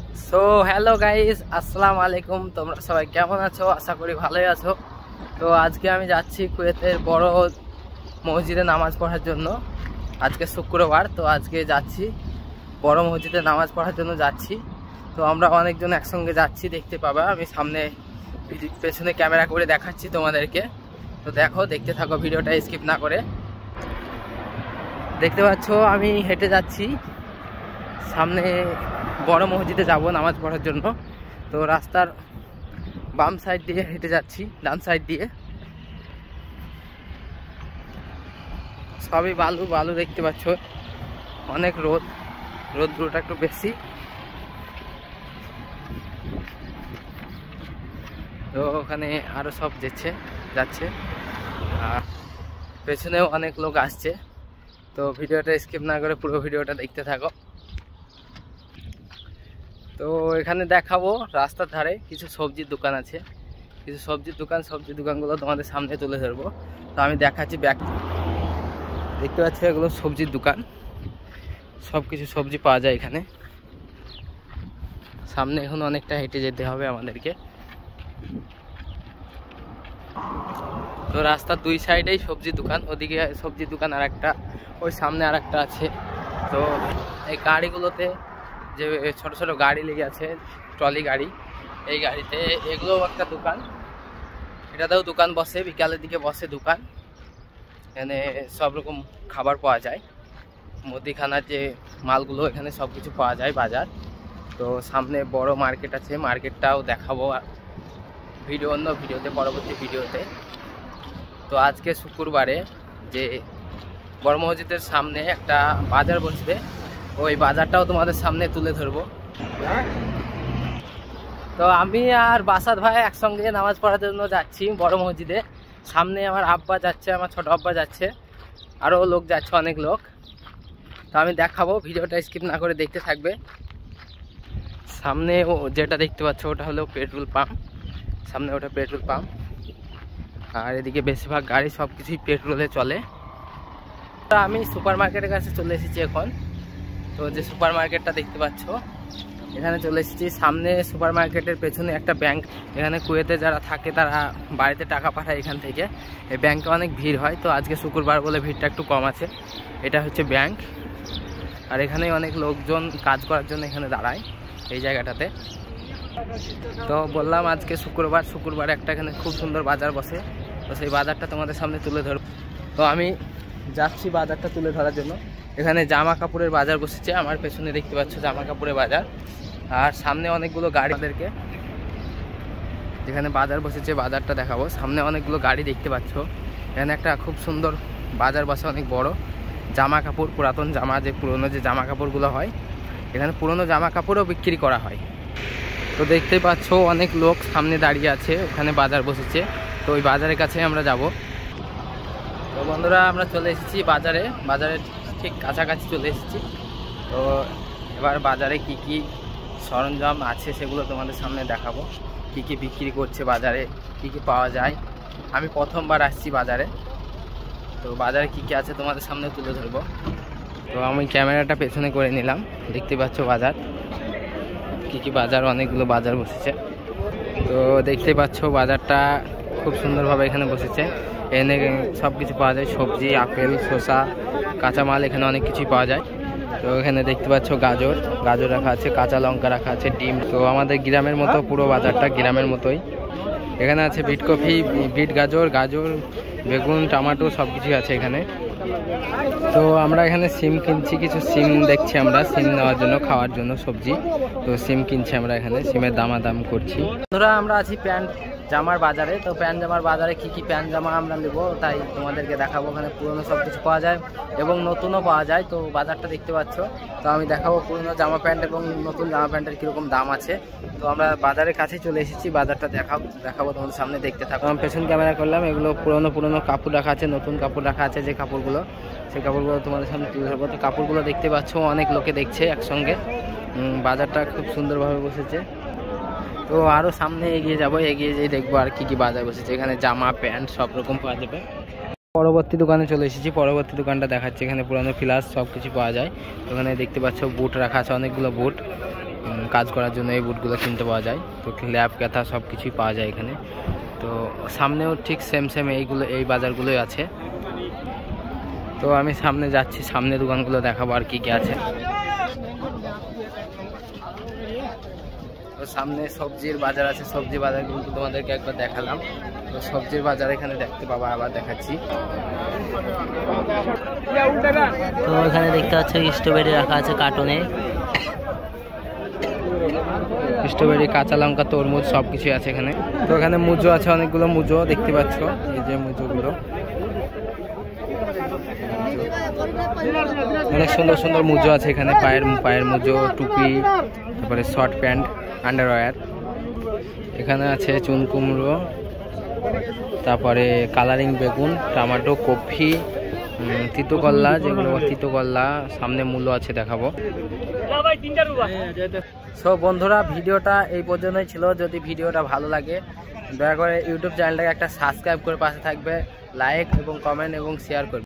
So hello guys, আসসালামু আলাইকুম। তোমরা সবাই কেমন আছো? আশা করি ভালোই আছো। তো আজকে আমি যাচ্ছি কুয়েতের বড় মসজিদে নামাজ পড়ার জন্য। আজকে শুক্রবার, তো আজকে যাচ্ছি বড় মসজিদে নামাজ পড়ার জন্য যাচ্ছি। তো আমরা অনেকজন একসঙ্গে যাচ্ছি, দেখতে পাবা। আমি সামনে পেছনে ক্যামেরা করে দেখাচ্ছি তোমাদেরকে। তো দেখো, দেখতে থাকো, ভিডিওটা স্কিপ না করে। দেখতে পাচ্ছ আমি হেঁটে যাচ্ছি, সামনে বড় মসজিদে যাব নামাজ পড়ার জন্য। তো রাস্তার বাম সাইড দিয়ে হেঁটে যাচ্ছি, ডান সাইড দিয়ে সবই বালু বালু। দেখতে পাচ্ছ অনেক রোদটা একটু বেশি। তো ওখানে আরো সব যাচ্ছে আর পেছনেও অনেক লোক আসছে। তো ভিডিওটা স্কিপ না করে পুরো ভিডিওটা দেখতে থাকো। তো এখানে দেখাবো রাস্তার ধারে কিছু সবজির দোকান আছে, কিছু সবজির দোকানগুলো তোমাদের সামনে তুলে ধরবো। তো আমি দেখাচ্ছি ব্যাগ। দেখতে পাচ্ছি এগুলো সবজির দোকান, সব কিছু সবজি পাওয়া যায় এখানে। সামনে এখন অনেকটা হেঁটে যেতে হবে আমাদেরকে। তো রাস্তার দুই সাইডেই সবজির দোকান, ওদিকে সবজির দোকান আর একটা, ওই সামনে আর একটা আছে। তো এই গাড়িগুলোতে যে ছোট ছোট গাড়ি লেগে আছে, ট্রলি গাড়ি, এই গাড়িতে এগুলোও একটা দোকান। এটাতেও দোকান বসে, বিকালের দিকে বসে দোকান। এখানে সব রকম খাবার পাওয়া যায়, মুদিখানার যে মালগুলো এখানে সব কিছু পাওয়া যায়, বাজার। তো সামনে বড় মার্কেট আছে, মার্কেটটাও দেখাবো অন্য ভিডিওতে, পরবর্তী ভিডিওতে। তো আজকে শুক্রবারে যে বড় মসজিদের সামনে একটা বাজার বসবে, ওই বাজারটাও তোমাদের সামনে তুলে ধরবো। তো আমি আর বাসাদ ভাই একসঙ্গে নামাজ পড়ার জন্য যাচ্ছি বড় মসজিদে। সামনে আমার আব্বা যাচ্ছে, আমার ছোট আব্বা যাচ্ছে, আরও লোক যাচ্ছে, অনেক লোক। তো আমি দেখাবো, ভিডিওটা স্কিপ না করে দেখতে থাকবে। সামনে যেটা দেখতে পাচ্ছ ওটা হলো পেট্রোল পাম্প, সামনে ওটা পেট্রোল পাম্প। আর এদিকে বেশিরভাগ গাড়ি সব কিছুই পেট্রোলে চলে। তো আমি সুপার মার্কেটের কাছে চলে এসেছি এখন। তো যে সুপার মার্কেটটা দেখতে পাচ্ছ এখানে চলে এসেছি। সামনে সুপার মার্কেটের পেছনে একটা ব্যাংক। এখানে কুয়েতে যারা থাকে তারা বাড়িতে টাকা পাঠায় এখান থেকে। এই ব্যাংকে অনেক ভিড় হয়, তো আজকে শুক্রবার বলে ভিড়টা একটু কম আছে। এটা হচ্ছে ব্যাংক, আর এখানে অনেক লোকজন কাজ করার জন্য এখানে দাঁড়ায় এই জায়গাটাতে। তো বললাম আজকে শুক্রবার একটা এখানে খুব সুন্দর বাজার বসে। তো সেই বাজারটা তোমাদের সামনে তুলে ধরব। তো আমি যাচ্ছি বাজারটা তুলে ধরার জন্য। এখানে জামা কাপড়ের বাজার বসেছে, আমার পেছনে দেখতে পাচ্ছ জামা কাপড়ের বাজার। আর সামনে অনেকগুলো গাড়ি, আমাদেরকে যেখানে বাজার বসেছে বাজারটা দেখাবো। সামনে অনেকগুলো গাড়ি দেখতে পাচ্ছ। এখানে একটা খুব সুন্দর বাজার বসে, অনেক বড়। জামা কাপড়, পুরাতন জামা, যে পুরনো যে জামা কাপড়গুলো হয়, এখানে পুরনো জামা কাপড়ও বিক্রি করা হয়। তো দেখতেই পাচ্ছ অনেক লোক সামনে দাঁড়িয়ে আছে, ওখানে বাজার বসেছে। তো ওই বাজারের কাছে আমরা যাব। তো বন্ধুরা আমরা চলে এসেছি বাজারের ঠিক কাছাকাছি চলে এসেছি। তো এবার বাজারে কি কি সরঞ্জাম আছে সেগুলো তোমাদের সামনে দেখাবো, কি কি বিক্রি করছে বাজারে, কি কি পাওয়া যায়। আমি প্রথমবার আসছি বাজারে, তো বাজারে কি কি আছে তোমাদের সামনে তুলে ধরবো। তো আমি ক্যামেরাটা পেছনে করে নিলাম। দেখতে পাচ্ছ বাজার, কি কি বাজার, অনেকগুলো বাজার বসেছে। তো দেখতে পাচ্ছ বাজারটা খুব সুন্দরভাবে এখানে বসেছে। এখানে সব কিছু পাওয়া যায়, সবজি, আপেল, শসা, কাঁচামাল, এখানে অনেক কিছুই পাওয়া যায়। তো এখানে দেখতে পাচ্ছ গাজর রাখা আছে, কাঁচা লঙ্কা রাখা আছে, ডিম। তো আমাদের গ্রামের মতো পুরো বাজারটা গ্রামের মতোই। এখানে আছে বিটকপি, বিট, গাজর, বেগুন, টমেটো, সব কিছুই আছে এখানে। তো আমরা এখানে সিম কিনছি, কিছু সিম দেখছি আমরা, সিম নেওয়ার জন্য, খাওয়ার জন্য সবজি। তো সিম কিনছি আমরা এখানে, সিমের দামাদাম করছি। ধরো আমরা আছি প্যান্ট জামার বাজারে। তো প্যান্ট জামার বাজারে কি কি প্যান্ট জামা আমরা নেবো তাই তোমাদেরকে দেখাবো। ওখানে পুরনো সব কিছু পাওয়া যায় এবং নতুনও পাওয়া যায়। তো বাজারটা দেখতে পাচ্ছ। তো আমি দেখাবো পুরনো জামা প্যান্ট এবং নতুন জামা প্যান্টের কীরকম দাম আছে। তো আমরা বাজারের কাছে চলে এসেছি, বাজারটা দেখাবো তোমাদের সামনে, দেখতে থাকো। আমি পেছন ক্যামেরা করলাম। এগুলো পুরনো কাপড় রাখা আছে, নতুন কাপড় রাখা আছে। যে কাপড়গুলো, সেই কাপড়গুলো তোমাদের সামনে তুলে ধরবো। তো কাপড়গুলো দেখতে পাচ্ছ অনেক লোকে দেখছে একসঙ্গে। বাজারটা খুব সুন্দরভাবে বসেছে। তো আরও সামনে এগিয়ে যেয়ে দেখবো আর কি কি বাজার বসেছে। এখানে জামা প্যান্ট সব রকম পাওয়া যাবে। পরবর্তী দোকানে চলে এসেছি। পরবর্তী দোকানটা দেখাচ্ছে, এখানে পুরানো ফ্লাস সব কিছু পাওয়া যায়। ওখানে দেখতে পাচ্ছ বুট রাখা আছে, অনেকগুলো বুট, কাজ করার জন্য এই বুটগুলো কিনতে পাওয়া যায়। তো ল্যাব কাঁথা সব কিছুই পাওয়া যায় এখানে। তো সামনেও ঠিক সেম এই বাজারগুলোই আছে। তো আমি সামনে যাচ্ছি, সামনে দোকানগুলো দেখাবো আর কি কি আছে। তো সামনে সবজির বাজার আছে, সবজি বাজারগুলো তোমাদেরকে একবার দেখালাম। তো সবজির বাজার এখানে দেখতে পাবো, আবার দেখাচ্ছি। তো এখানে দেখতে পাচ্ছ স্ট্রবেরি রাখা আছে কার্টুনে, স্ট্রবেরি, কাঁচা লঙ্কা, তরমুজ সবকিছু আছে এখানে। তো এখানে মুজো আছে, অনেকগুলো মুজো দেখতে পাচ্ছ, এই যে মুজোগুলো অনেক সুন্দর সুন্দর মুজো আছে এখানে। পায়ের মুজো, টুপি, তারপরে শর্ট প্যান্ট, আন্ডারওয়্যার। এখানে আছে চুন কুমড়ো, তারপরে কালারিং বেগুন, টমেটো, কফি, তিতকল্লা, যেগুলো তিতকল্লা। সামনে মূল্য আছে দেখাবো। সো বন্ধুরা, ভিডিওটা এই পর্যন্তই ছিল। যদি ভিডিওটা ভালো লাগে দয়া করে ইউটিউব চ্যানেলটাকে একটা সাবস্ক্রাইব করে পাশে থাকবে, লাইক এবং কমেন্ট এবং শেয়ার করবে।